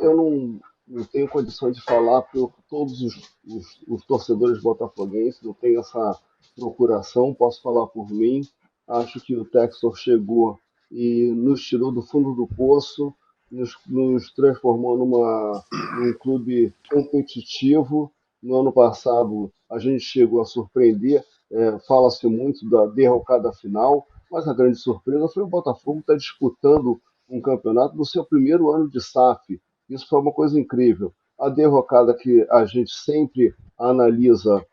Eu não tenho condição de falar por todos os torcedores botafoguenses, não tenho essa procuração, posso falar por mim. Acho que o Textor chegou e nos tirou do fundo do poço, nos transformou num clube competitivo. No ano passado, a gente chegou a surpreender, fala-se muito da derrocada final, mas a grande surpresa foi o Botafogo estar disputando um campeonato no seu primeiro ano de SAF. Isso foi uma coisa incrível. A derrocada que a gente sempre analisa,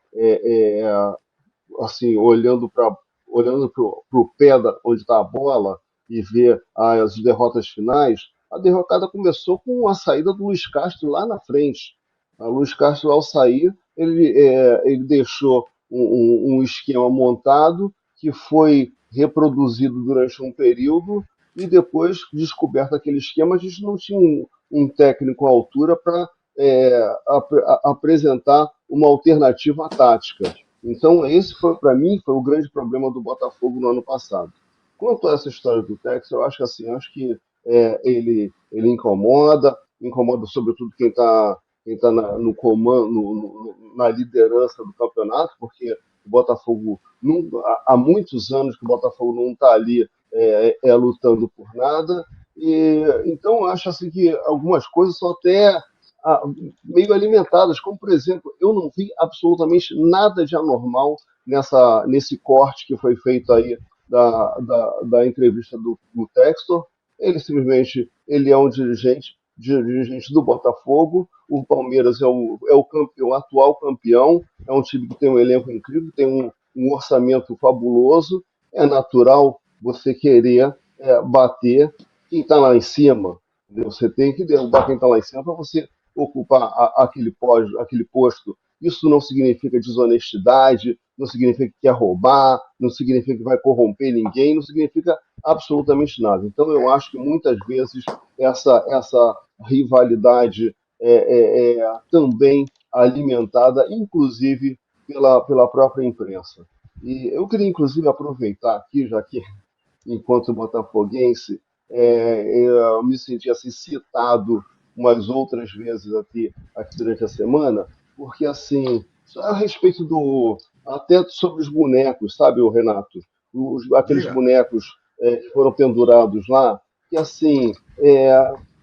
assim, olhando para o pé onde está a bola e ver as derrotas finais, a derrocada começou com a saída do Luiz Castro lá na frente. A Luiz Castro, ao sair, ele deixou um esquema montado que foi reproduzido durante um período e depois, descoberto aquele esquema, a gente não tinha um técnico à altura para apresentar uma alternativa tática. Então, esse foi, para mim, foi o grande problema do Botafogo no ano passado. Quanto a essa história do Texas, eu acho que assim, acho que ele incomoda sobretudo quem tá no comando, na liderança do campeonato, porque o Botafogo há muitos anos que o Botafogo não está ali lutando por nada. E então acho assim que algumas coisas são até ah, meio alimentadas, como por exemplo, eu não vi absolutamente nada de anormal nesse corte que foi feito aí da entrevista do Textor. Ele simplesmente ele é um dirigente do Botafogo. O Palmeiras é o campeão, atual campeão, é um time que tem um elenco incrível, tem um orçamento fabuloso. É natural você querer bater quem está lá em cima. Entendeu? Você tem que derrubar quem está lá em cima para você ocupar aquele posto. Isso não significa desonestidade, não significa que quer roubar, não significa que vai corromper ninguém, não significa absolutamente nada. Então, eu acho que muitas vezes essa rivalidade também alimentada, inclusive, pela própria imprensa. E eu queria, inclusive, aproveitar aqui, já que, enquanto botafoguense, eu me senti assim, citado umas outras vezes aqui durante a semana, porque, assim, só a respeito até sobre os bonecos, sabe, o Renato? Aqueles Diga. bonecos que foram pendurados lá, que, assim,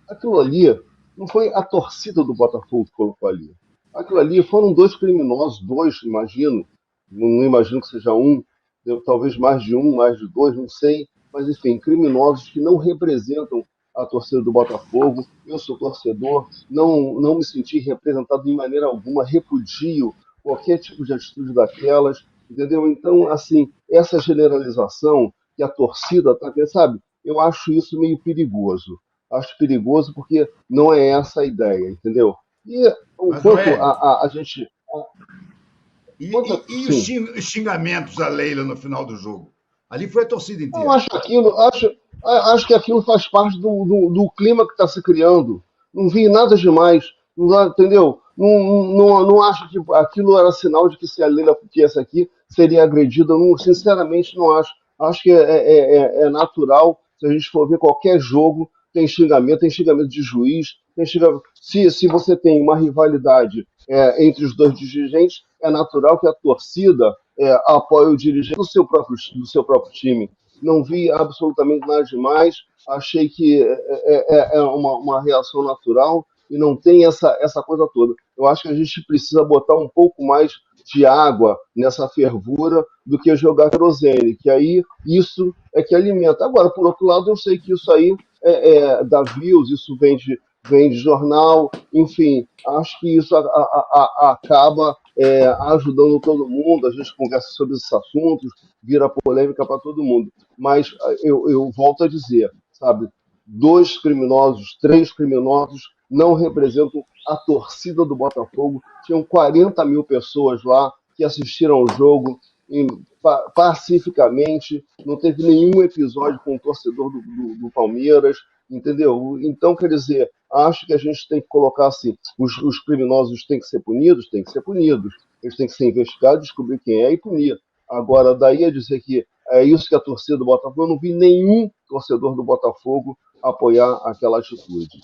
aquilo ali não foi a torcida do Botafogo que colocou ali. Aquilo ali foram dois criminosos, dois, imagino, não imagino que seja um, talvez mais de um, mais de dois, não sei, mas enfim, criminosos que não representam a torcida do Botafogo. Eu sou torcedor, não me senti representado de maneira alguma, repudio qualquer tipo de atitude daquelas, entendeu? Então, assim, essa generalização que a torcida está tendo, sabe? Eu acho isso meio perigoso. Acho perigoso porque não é essa a ideia, entendeu? E o Mas, quanto Noé, a gente. e os Sim, xingamentos a Leila no final do jogo? Ali foi a torcida eu inteira. acho que aquilo faz parte do clima que está se criando. Não vi nada demais, entendeu? Não acho que aquilo era sinal de que se a Leila viesse aqui seria agredida. Não, sinceramente, não acho. Acho que é natural. Se a gente for ver qualquer jogo, tem xingamento de juiz, tem xingamento. Se você tem uma rivalidade entre os dois dirigentes, é natural que a torcida apoie o dirigente do seu próprio time. Não vi absolutamente nada demais, achei que é uma reação natural e não tem essa coisa toda. Eu acho que a gente precisa botar um pouco mais de água nessa fervura do que jogar querosene, que aí isso é que alimenta. Agora, por outro lado, eu sei que isso aí dá views, isso vende jornal, enfim, acho que isso acaba ajudando todo mundo, a gente conversa sobre esses assuntos, vira polêmica para todo mundo. Mas eu volto a dizer, sabe, dois criminosos, três criminosos não representam a torcida do Botafogo. Tinham 40 mil pessoas lá que assistiram ao jogo pacificamente, não teve nenhum episódio com o torcedor do Palmeiras, entendeu? Então, quer dizer, acho que a gente tem que colocar assim, os criminosos têm que ser punidos, eles têm que ser investigados, descobrir quem é e punir. Agora, daí a dizer que é isso que a torcida do Botafogo, eu não vi nenhum torcedor do Botafogo apoiar aquela atitude.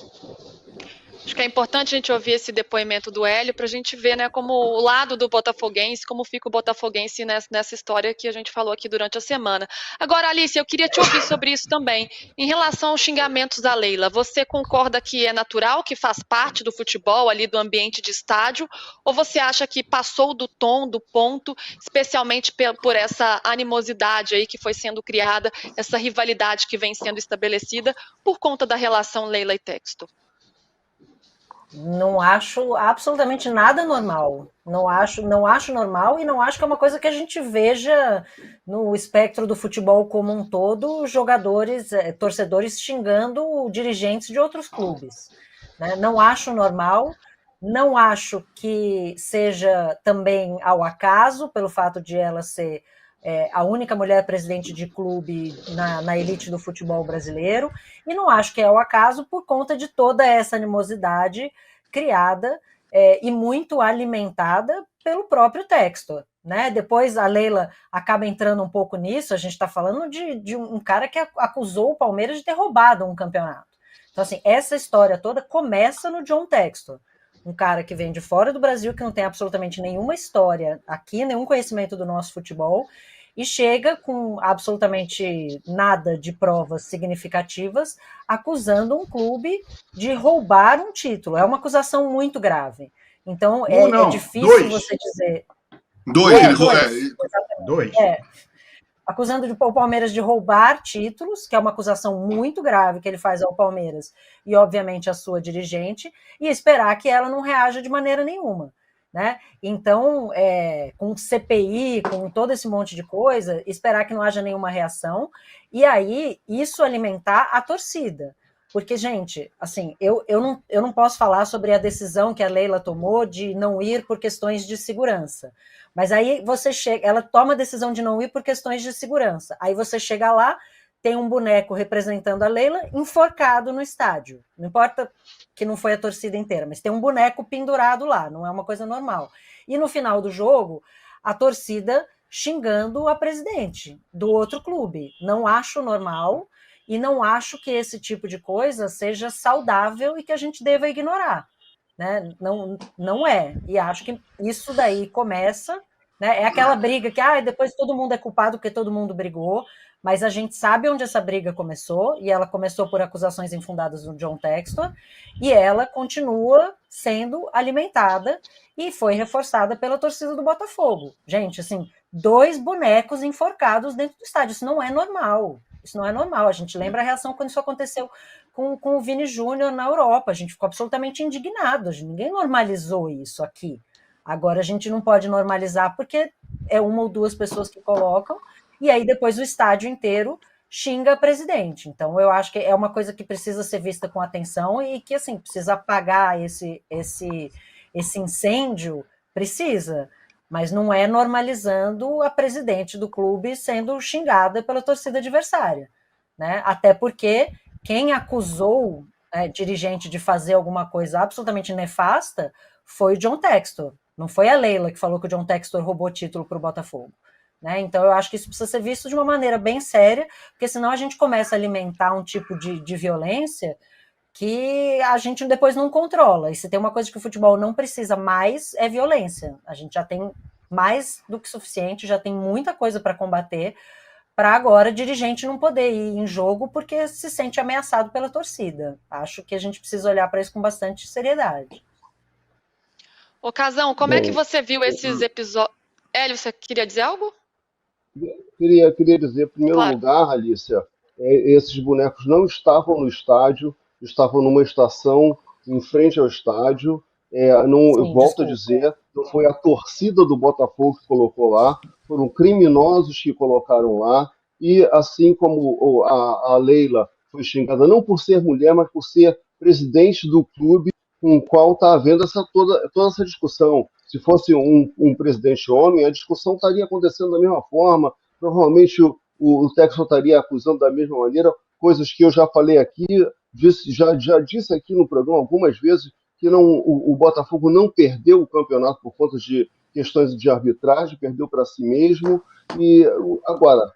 Acho que é importante a gente ouvir esse depoimento do Hélio para a gente ver, né, como o lado do botafoguense, como fica o botafoguense nessa história que a gente falou aqui durante a semana. Agora, Alice, eu queria te ouvir sobre isso também. Em relação aos xingamentos da Leila, você concorda que é natural, que faz parte do futebol, ali do ambiente de estádio, ou você acha que passou do tom, do ponto, especialmente por essa animosidade aí que foi sendo criada, essa rivalidade que vem sendo estabelecida por conta da relação Leila e Textor? Não acho absolutamente nada normal. Não acho normal e não acho que é uma coisa que a gente veja no espectro do futebol como um todo, jogadores, torcedores xingando dirigentes de outros clubes. Né? Não acho normal, não acho que seja também ao acaso, pelo fato de ela ser a única mulher presidente de clube na elite do futebol brasileiro, e não acho que é ao acaso por conta de toda essa animosidade criada e muito alimentada pelo próprio Textor. Né? Depois a Leila acaba entrando um pouco nisso, a gente está falando de um cara que acusou o Palmeiras de ter roubado um campeonato. Então, assim, essa história toda começa no John Textor, um cara que vem de fora do Brasil, que não tem absolutamente nenhuma história aqui, nenhum conhecimento do nosso futebol, e chega com absolutamente nada de provas significativas, acusando um clube de roubar um título. É uma acusação muito grave. Então, é difícil você dizer... Dois. Acusando o Palmeiras de roubar títulos, que é uma acusação muito grave que ele faz ao Palmeiras e, obviamente, à sua dirigente, e esperar que ela não reaja de maneira nenhuma. Né? Então, com CPI, com todo esse monte de coisa, esperar que não haja nenhuma reação, e aí isso alimentar a torcida. Porque, gente, assim, eu não posso falar sobre a decisão que a Leila tomou de não ir por questões de segurança. Mas aí você chega, ela toma a decisão de não ir por questões de segurança. Aí você chega lá, tem um boneco representando a Leila enforcado no estádio. Não importa que não foi a torcida inteira, mas tem um boneco pendurado lá, não é uma coisa normal. E no final do jogo, a torcida xingando a presidente do outro clube. Não acho normal e não acho que esse tipo de coisa seja saudável e que a gente deva ignorar. Né? Não é. E acho que isso daí começa, né? É aquela briga que depois todo mundo é culpado porque todo mundo brigou, mas a gente sabe onde essa briga começou, e ela começou por acusações infundadas do John Textor, e ela continua sendo alimentada e foi reforçada pela torcida do Botafogo. Gente, assim, 2 bonecos enforcados dentro do estádio, isso não é normal. Isso não é normal. A gente lembra a reação quando isso aconteceu com o Vini Júnior na Europa. A gente ficou absolutamente indignado. Ninguém normalizou isso aqui. Agora a gente não pode normalizar porque é uma ou duas pessoas que colocam, e aí depois o estádio inteiro xinga a presidente. Então eu acho que é uma coisa que precisa ser vista com atenção e que, assim, precisa apagar esse incêndio, precisa, mas não é normalizando a presidente do clube sendo xingada pela torcida adversária, né? Até porque quem acusou dirigente de fazer alguma coisa absolutamente nefasta foi o John Textor, não foi a Leila que falou que o John Textor roubou título para o Botafogo. Né? Então eu acho que isso precisa ser visto de uma maneira bem séria, porque senão a gente começa a alimentar um tipo de violência que a gente depois não controla. E se tem uma coisa que o futebol não precisa mais, é violência. A gente já tem mais do que suficiente, já tem muita coisa para combater, para agora dirigente não poder ir em jogo porque se sente ameaçado pela torcida. Acho que a gente precisa olhar para isso com bastante seriedade. Ô, Casão, como é que você viu esses episódios? Hélio, você queria dizer algo? Queria dizer, em primeiro lugar, Alicia, esses bonecos não estavam no estádio, estavam numa estação em frente ao estádio. Eu volto a dizer, não foi a torcida do Botafogo que colocou lá, foram criminosos que colocaram lá, e assim como a Leila foi xingada, não por ser mulher, mas por ser presidente do clube com o qual está havendo toda essa discussão. Se fosse um presidente homem, a discussão estaria acontecendo da mesma forma, provavelmente o Textor estaria acusando da mesma maneira, coisas que eu já falei aqui, já disse aqui no programa algumas vezes, que o Botafogo não perdeu o campeonato por conta de questões de arbitragem, perdeu para si mesmo. E agora,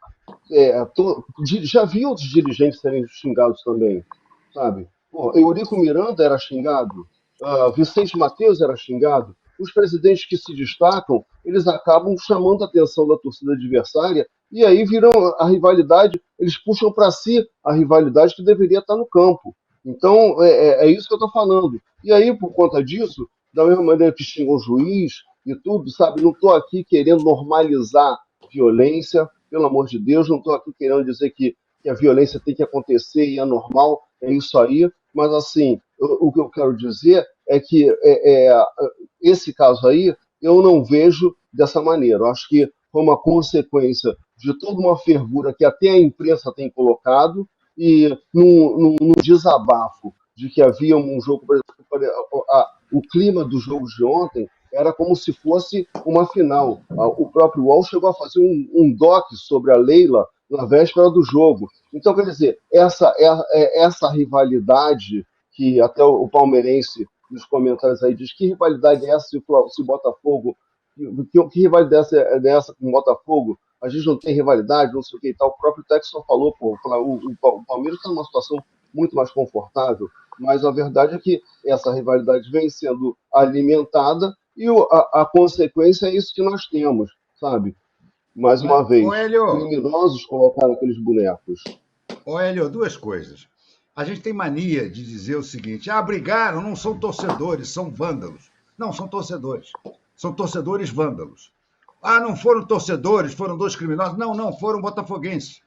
já vi outros dirigentes serem xingados também, sabe? Eurico Miranda era xingado, Vicente Mateus era xingado. Os presidentes que se destacam, eles acabam chamando a atenção da torcida adversária e aí viram a rivalidade, eles puxam para si a rivalidade que deveria estar no campo. Então, é isso que eu estou falando. E aí, por conta disso, da mesma maneira que xingam o juiz e tudo, sabe, não estou aqui querendo normalizar violência, pelo amor de Deus, não estou aqui querendo dizer que a violência tem que acontecer e é normal, é isso aí, mas assim, o que eu quero dizer é que esse caso aí eu não vejo dessa maneira. Eu acho que foi uma consequência de toda uma fervura que até a imprensa tem colocado e num desabafo de que havia um jogo, por exemplo, o clima dos jogos de ontem era como se fosse uma final. O próprio UOL chegou a fazer um doc sobre a Leila na véspera do jogo. Então, quer dizer, essa rivalidade que até o palmeirense nos comentários aí diz que rivalidade é essa se o Botafogo, que rivalidade é essa com o Botafogo? A gente não tem rivalidade, não sei o que e tal. O próprio Textor falou, pô, o Palmeiras está numa situação muito mais confortável, mas a verdade é que essa rivalidade vem sendo alimentada e a consequência é isso que nós temos, sabe? Mais uma vez, criminosos colocaram aqueles bonecos. Hélio, duas coisas. A gente tem mania de dizer o seguinte: brigaram, não são torcedores, são vândalos. Não, são torcedores. São torcedores vândalos. Não foram torcedores, foram dois criminosos. Não, foram botafoguenses.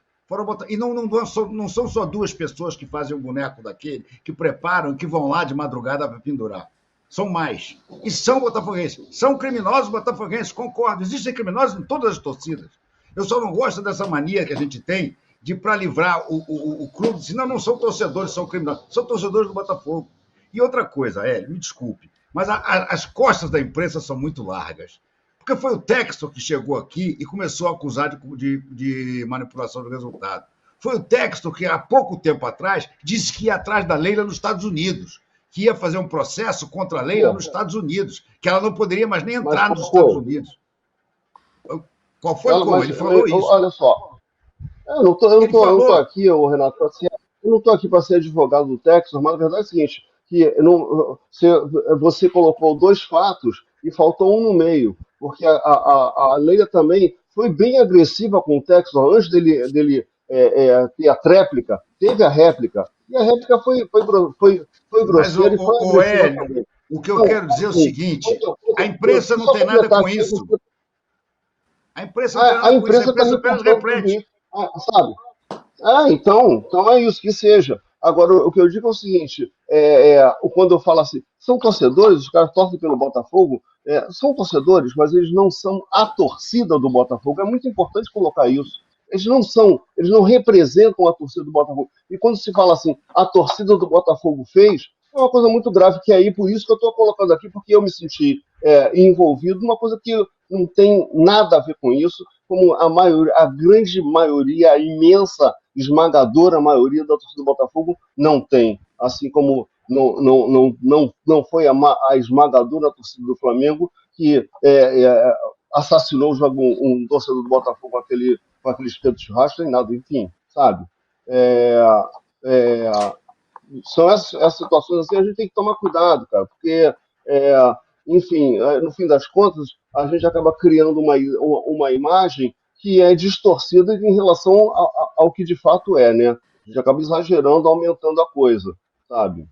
E não são só duas pessoas que fazem um boneco daquele, que preparam, que vão lá de madrugada para pendurar. São mais. E são botafoguenses. São criminosos botafoguenses, concordo. Existem criminosos em todas as torcidas. Eu só não gosto dessa mania que a gente tem de, para livrar o clube, dizer, não são torcedores, são criminosos. São torcedores do Botafogo. E outra coisa, Hélio, me desculpe, mas as costas da imprensa são muito largas. Porque foi o Textor que chegou aqui e começou a acusar de manipulação do resultado. Foi o Textor que, há pouco tempo atrás, disse que ia atrás da Leila nos Estados Unidos, que ia fazer um processo contra a Leila nos Estados Unidos, que ela não poderia mais nem entrar nos Estados Unidos. Qual foi o como? Ele falou isso. Olha só, eu não estou aqui, Renato, eu não estou aqui para ser advogado do Textor, mas a verdade é a seguinte, que você colocou dois fatos e faltou um no meio, porque a Leila também foi bem agressiva com o Textor antes dele ter a tréplica, teve a réplica, e a réplica foi grosseira e foi agressiva também. O que eu quero dizer é o seguinte, a imprensa não tem nada com isso. A imprensa não tem nada com isso, a imprensa apenas reflete. Sabe? Então é isso, que seja. Agora, o que eu digo é o seguinte, quando eu falo assim, são torcedores, os caras torcem pelo Botafogo, são torcedores, mas eles não são a torcida do Botafogo. É muito importante colocar isso. Eles não representam a torcida do Botafogo. E quando se fala assim, a torcida do Botafogo fez, é uma coisa muito grave, que é aí, por isso que eu estou colocando aqui, porque eu me senti envolvido numa coisa que não tem nada a ver com isso, como a grande maioria, a imensa, esmagadora maioria da torcida do Botafogo não tem. Assim como não foi a esmagadora torcida do Flamengo que assassinou um torcedor do Botafogo com aquele espeto de churrasco, nem nada, enfim, sabe? São essas situações assim, a gente tem que tomar cuidado, cara, porque, enfim, no fim das contas, a gente acaba criando uma imagem que é distorcida em relação ao que de fato é, né? A gente acaba exagerando, aumentando a coisa, sabe?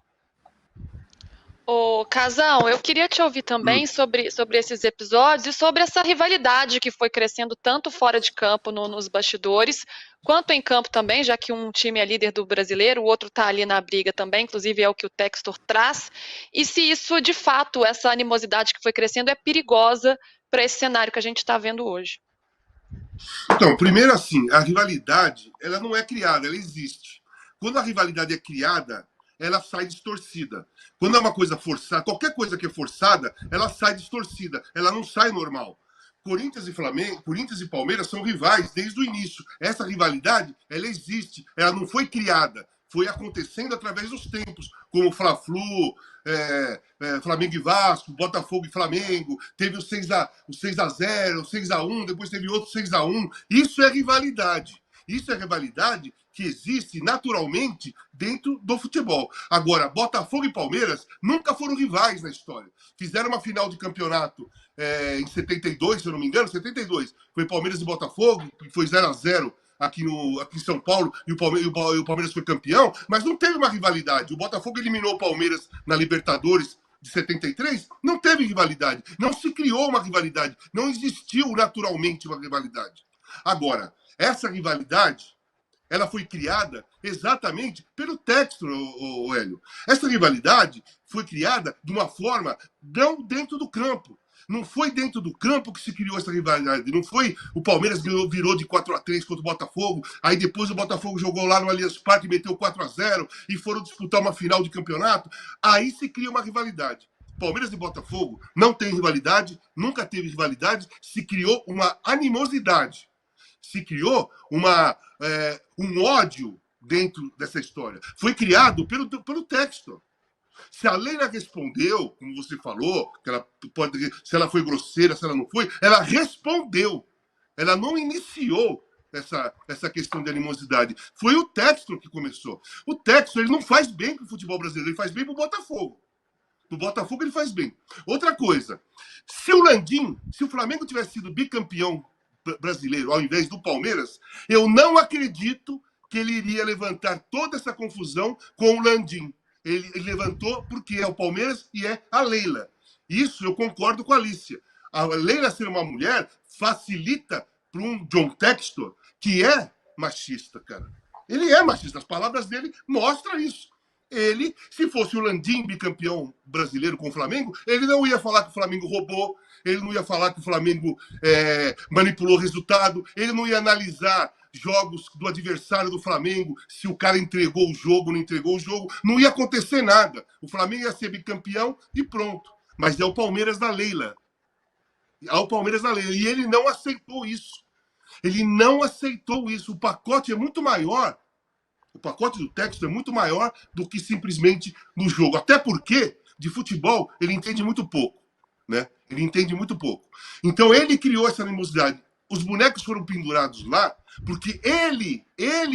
Ô, Casão, eu queria te ouvir também sobre esses episódios e sobre essa rivalidade que foi crescendo tanto fora de campo, nos bastidores, quanto em campo também, já que um time é líder do brasileiro, o outro está ali na briga também, inclusive é o que o Textor traz, e se isso, de fato, essa animosidade que foi crescendo é perigosa para esse cenário que a gente está vendo hoje. Então, primeiro assim, a rivalidade, ela não é criada, ela existe. Quando a rivalidade é criada, ela sai distorcida. Quando é uma coisa forçada, qualquer coisa que é forçada, ela sai distorcida, ela não sai normal. Corinthians e Palmeiras são rivais desde o início. Essa rivalidade, ela existe, ela não foi criada, foi acontecendo através dos tempos, como Fla-Flu, Flamengo e Vasco, Botafogo e Flamengo, teve o 6x0, o 6x1, depois teve outro 6x1. Isso é rivalidade. Isso é rivalidade que existe naturalmente dentro do futebol. Agora, Botafogo e Palmeiras nunca foram rivais na história. Fizeram uma final de campeonato em 72, se eu não me engano, 72. Foi Palmeiras e Botafogo, que foi 0-0 aqui em São Paulo, e o Palmeiras foi campeão, mas não teve uma rivalidade. O Botafogo eliminou o Palmeiras na Libertadores de 73, não teve rivalidade. Não se criou uma rivalidade. Não existiu naturalmente uma rivalidade. Agora, essa rivalidade, ela foi criada exatamente pelo Textor, o Hélio. Essa rivalidade foi criada de uma forma não dentro do campo. Não foi dentro do campo que se criou essa rivalidade. Não foi o Palmeiras virou de 4-3 contra o Botafogo, aí depois o Botafogo jogou lá no Allianz Parque e meteu 4-0 e foram disputar uma final de campeonato. Aí se cria uma rivalidade. Palmeiras e Botafogo não tem rivalidade, nunca teve rivalidade, se criou uma animosidade. Se criou um ódio dentro dessa história. Foi criado pelo Textor. Se a Leila respondeu, como você falou, se ela foi grosseira, se ela não foi, ela respondeu. Ela não iniciou essa questão de animosidade. Foi o Textor que começou. O Textor, ele não faz bem para o futebol brasileiro, ele faz bem para o Botafogo. Do Botafogo ele faz bem. Outra coisa, se o Flamengo tivesse sido bicampeão brasileiro ao invés do Palmeiras, eu não acredito que ele iria levantar toda essa confusão com o Landim. Ele levantou porque é o Palmeiras e é a Leila. Isso eu concordo com a Alicia. A Leila ser uma mulher facilita para um John Textor que é machista, cara. Ele é machista. As palavras dele mostram isso. Ele, se fosse o Landim bicampeão brasileiro com o Flamengo, ele não ia falar que o Flamengo roubou, ele não ia falar que o Flamengo manipulou o resultado, ele não ia analisar jogos do adversário do Flamengo, se o cara entregou o jogo, não entregou o jogo, não ia acontecer nada. O Flamengo ia ser bicampeão e pronto. Mas é o Palmeiras da Leila. É o Palmeiras da Leila. E ele não aceitou isso. Ele não aceitou isso. O pacote é muito maior. O pacote do Textor é muito maior do que simplesmente no jogo. Até porque, de futebol, ele entende muito pouco. Né? Ele entende muito pouco. Então, ele criou essa animosidade. Os bonecos foram pendurados lá porque ele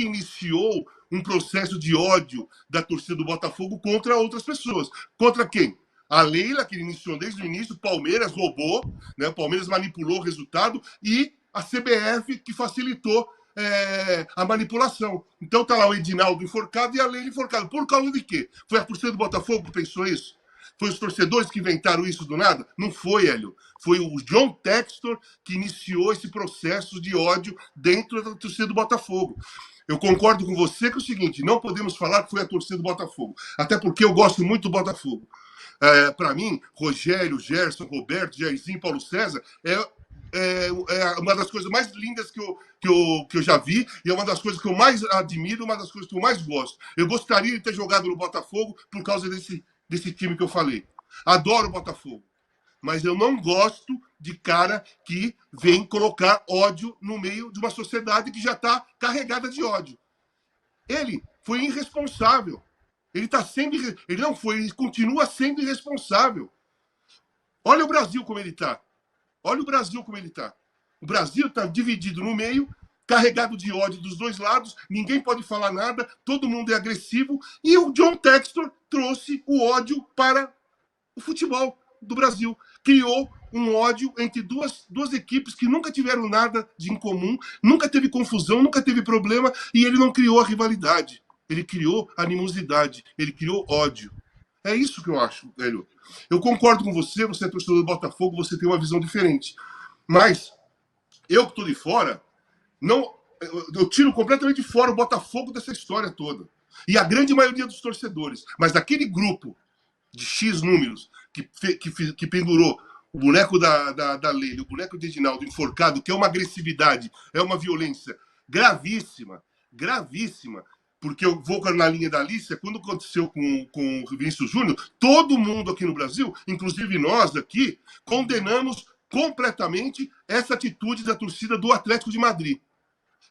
iniciou um processo de ódio da torcida do Botafogo contra outras pessoas. Contra quem? A Leila, que iniciou desde o início, o Palmeiras roubou, né? O Palmeiras manipulou o resultado e a CBF que facilitou a manipulação. Então tá lá o Edinaldo enforcado e a Leila enforcada. Por causa de quê? Foi a torcida do Botafogo que pensou isso? Foi os torcedores que inventaram isso do nada? Não foi, Hélio. Foi o John Textor que iniciou esse processo de ódio dentro da torcida do Botafogo. Eu concordo com você que é o seguinte, não podemos falar que foi a torcida do Botafogo. Até porque eu gosto muito do Botafogo. Para mim, Rogério, Gerson, Roberto, Jairzinho, Paulo César é uma das coisas mais lindas que eu já vi e é uma das coisas que eu mais admiro, uma das coisas que eu mais gosto. Eu gostaria de ter jogado no Botafogo por causa desse time que eu falei. Adoro o Botafogo, mas eu não gosto de cara que vem colocar ódio no meio de uma sociedade que já está carregada de ódio. Ele foi irresponsável. Ele continua sendo irresponsável. Olha o Brasil como ele está. Olha o Brasil como ele está. O Brasil está dividido no meio, carregado de ódio dos dois lados, ninguém pode falar nada, todo mundo é agressivo, e o John Textor trouxe o ódio para o futebol do Brasil. Criou um ódio entre duas equipes que nunca tiveram nada de em comum, nunca teve confusão, nunca teve problema, e ele não criou a rivalidade. Ele criou animosidade, ele criou ódio. É isso que eu acho, velho. Eu concordo com você, você é torcedor do Botafogo, você tem uma visão diferente. Mas eu que estou de fora, eu tiro completamente de fora o Botafogo dessa história toda. E a grande maioria dos torcedores. Mas daquele grupo de X números que pendurou o boneco da Leila, o boneco de Edinaldo enforcado, que é uma agressividade, é uma violência gravíssima, gravíssima. Porque eu vou na linha da Alicia, quando aconteceu com o Vinícius Júnior, todo mundo aqui no Brasil, inclusive nós aqui, condenamos completamente essa atitude da torcida do Atlético de Madrid.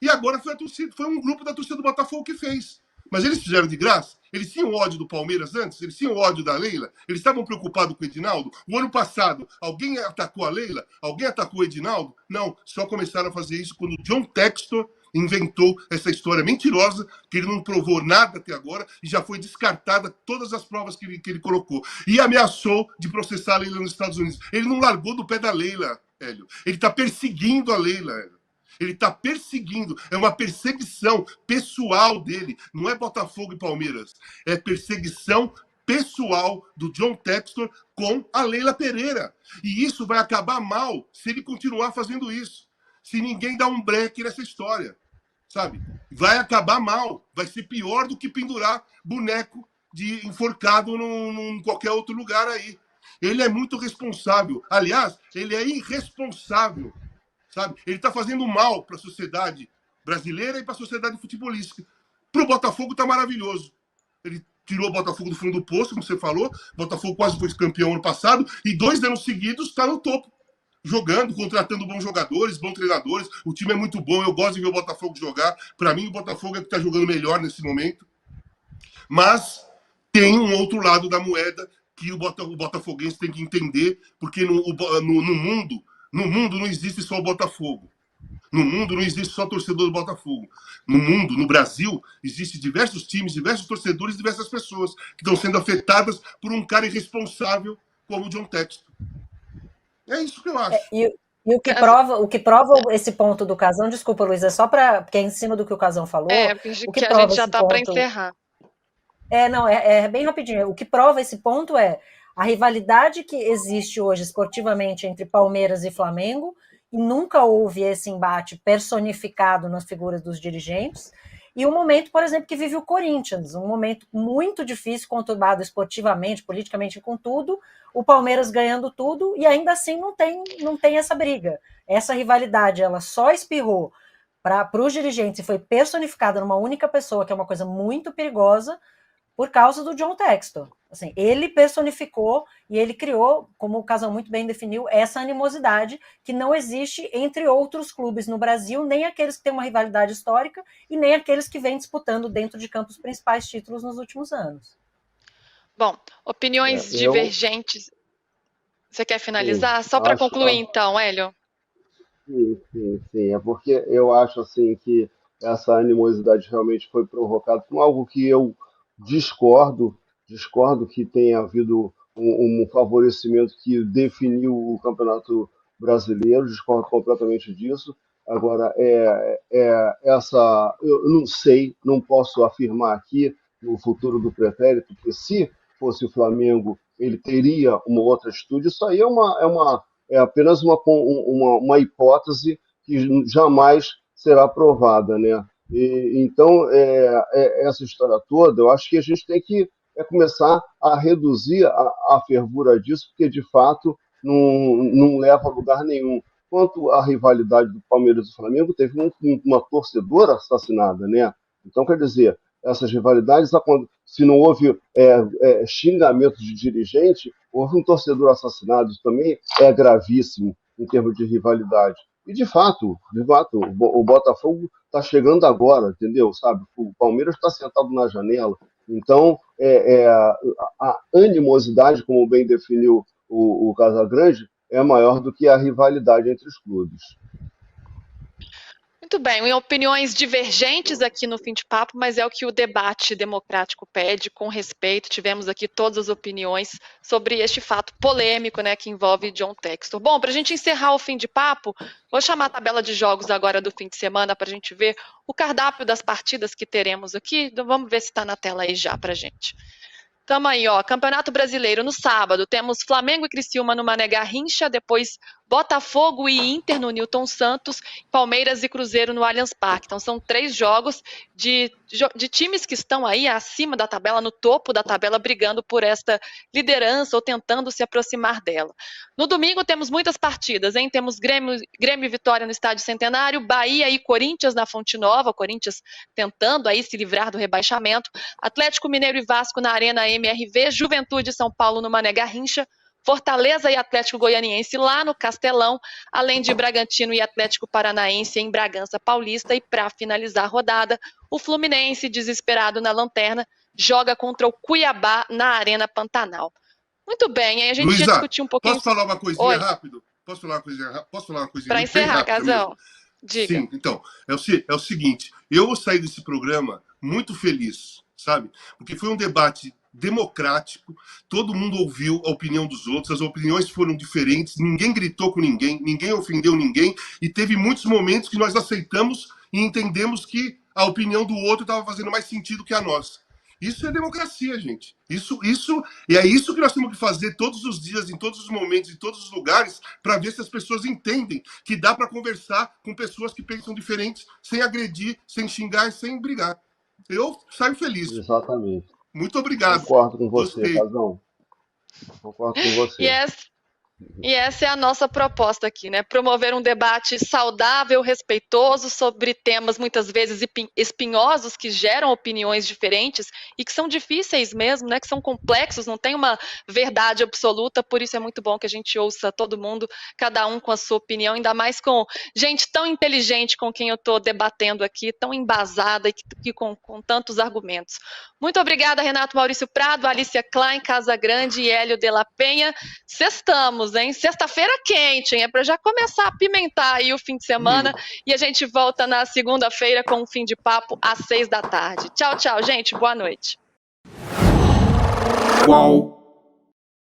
E agora foi um grupo da torcida do Botafogo que fez. Mas eles fizeram de graça? Eles tinham ódio do Palmeiras antes? Eles tinham ódio da Leila? Eles estavam preocupados com o Edinaldo? O ano passado, alguém atacou a Leila? Alguém atacou o Edinaldo? Não, só começaram a fazer isso quando o John Textor inventou essa história mentirosa, que ele não provou nada até agora, e já foi descartada todas as provas que ele colocou. E ameaçou de processar a Leila nos Estados Unidos. Ele não largou do pé da Leila, Hélio. Ele está perseguindo a Leila, Hélio. Ele está perseguindo, é uma perseguição pessoal dele, não é Botafogo e Palmeiras, é perseguição pessoal do John Textor com a Leila Pereira. E isso vai acabar mal se ele continuar fazendo isso. Se ninguém dá um break nessa história, sabe? Vai acabar mal, vai ser pior do que pendurar boneco de enforcado em qualquer outro lugar aí. Ele é muito responsável. Aliás, ele é irresponsável, sabe? Ele está fazendo mal para a sociedade brasileira e para a sociedade futebolística. Para o Botafogo está maravilhoso. Ele tirou o Botafogo do fundo do poço, como você falou. O Botafogo quase foi campeão ano passado e 2 anos seguidos está no topo. Jogando, contratando bons jogadores, bons treinadores. O time é muito bom, eu gosto de ver o Botafogo jogar. Para mim, o Botafogo é o que está jogando melhor nesse momento. Mas tem um outro lado da moeda que o botafoguense tem que entender, porque no mundo não existe só o Botafogo. No mundo não existe só torcedor do Botafogo. No mundo, no Brasil, existem diversos times, diversos torcedores, diversas pessoas que estão sendo afetadas por um cara irresponsável como o John Textor. É isso que eu acho. E o que prova esse ponto do Casão, desculpa, Luiz, é só porque é em cima do que o Casão falou. O que a gente já está para encerrar. Não, é bem rapidinho. O que prova esse ponto é a rivalidade que existe hoje esportivamente entre Palmeiras e Flamengo, e nunca houve esse embate personificado nas figuras dos dirigentes, e o momento, por exemplo, que vive o Corinthians, um momento muito difícil, conturbado esportivamente, politicamente, com tudo, o Palmeiras ganhando tudo, e ainda assim não tem essa briga. Essa rivalidade, ela só espirrou para os dirigentes e foi personificada numa única pessoa, que é uma coisa muito perigosa, por causa do John Textor. Assim, ele personificou e ele criou, como o Casão muito bem definiu, essa animosidade que não existe entre outros clubes no Brasil, nem aqueles que têm uma rivalidade histórica e nem aqueles que vêm disputando dentro de campo os principais títulos nos últimos anos. Bom, opiniões divergentes. Você quer finalizar? Só para concluir, então, Hélio. Sim. É porque eu acho assim que essa animosidade realmente foi provocada por algo que eu discordo que tenha havido um favorecimento que definiu o Campeonato Brasileiro, discordo completamente disso. Agora, eu não sei, não posso afirmar aqui no futuro do pretérito, porque se fosse o Flamengo, ele teria uma outra atitude. Isso aí é apenas uma hipótese que jamais será provada, né? Então, essa história toda, eu acho que a gente tem que começar a reduzir a fervura disso, porque, de fato, não leva a lugar nenhum. Quanto à rivalidade do Palmeiras e do Flamengo, teve uma torcedora assassinada, né? Então, quer dizer, essas rivalidades, se não houve xingamento de dirigente, houve um torcedor assassinado, isso também é gravíssimo em termos de rivalidade. E, de fato, o Botafogo está chegando agora, entendeu? Sabe? O Palmeiras está sentado na janela. Então, a animosidade, como bem definiu o Casagrande, é maior do que a rivalidade entre os clubes. Muito bem, em opiniões divergentes aqui no Fim de Papo, mas é o que o debate democrático pede, com respeito. Tivemos aqui todas as opiniões sobre este fato polêmico, né, que envolve John Textor. Bom, para a gente encerrar o Fim de Papo, vou chamar a tabela de jogos agora do fim de semana para a gente ver o cardápio das partidas que teremos aqui. Então, vamos ver se está na tela aí já para a gente. Tamo aí, ó, Campeonato Brasileiro, no sábado, temos Flamengo e Criciúma no Mané Garrincha, depois Botafogo e Inter no Newton Santos, Palmeiras e Cruzeiro no Allianz Parque. Então são 3 jogos de times que estão aí acima da tabela, no topo da tabela, brigando por esta liderança ou tentando se aproximar dela. No domingo temos muitas partidas, hein? Temos Grêmio e Vitória no Estádio Centenário, Bahia e Corinthians na Fonte Nova, Corinthians tentando aí se livrar do rebaixamento, Atlético Mineiro e Vasco na Arena MRV, Juventude e São Paulo no Mané Garrincha, Fortaleza e Atlético Goianiense lá no Castelão, além de Bragantino e Atlético Paranaense em Bragança Paulista. E para finalizar a rodada, o Fluminense, desesperado na lanterna, joga contra o Cuiabá na Arena Pantanal. Muito bem, aí a gente Luísa, ia discutir um pouquinho... Posso falar uma coisinha rápido? Posso falar uma coisinha para encerrar, Casão. Diga. Sim, então, é o seguinte, eu vou sair desse programa muito feliz, sabe? Porque foi um debate democrático, todo mundo ouviu a opinião dos outros, as opiniões foram diferentes, ninguém gritou com ninguém, ninguém ofendeu ninguém, e teve muitos momentos que nós aceitamos e entendemos que a opinião do outro estava fazendo mais sentido que a nossa. Isso é democracia, gente. E é isso que nós temos que fazer todos os dias, em todos os momentos, em todos os lugares, para ver se as pessoas entendem que dá para conversar com pessoas que pensam diferentes, sem agredir, sem xingar, sem brigar. Eu saio feliz. Exatamente. Muito obrigado. Concordo com você, Gostei. Casão. Concordo com você. E essa é a nossa proposta aqui, né? Promover um debate saudável, respeitoso sobre temas muitas vezes espinhosos que geram opiniões diferentes e que são difíceis mesmo, né? Que são complexos, não tem uma verdade absoluta, por isso é muito bom que a gente ouça todo mundo, cada um com a sua opinião, ainda mais com gente tão inteligente com quem eu estou debatendo aqui, tão embasada e com tantos argumentos. Muito obrigada, Renato Maurício Prado, Alicia Klein, Casagrande e Hélio de la Penha. Sextamos, hein? Sexta-feira quente, hein? É para já começar a apimentar aí o fim de semana e a gente volta na segunda-feira com um fim de papo às 6 da tarde. Tchau, tchau, gente. Boa noite. Qual?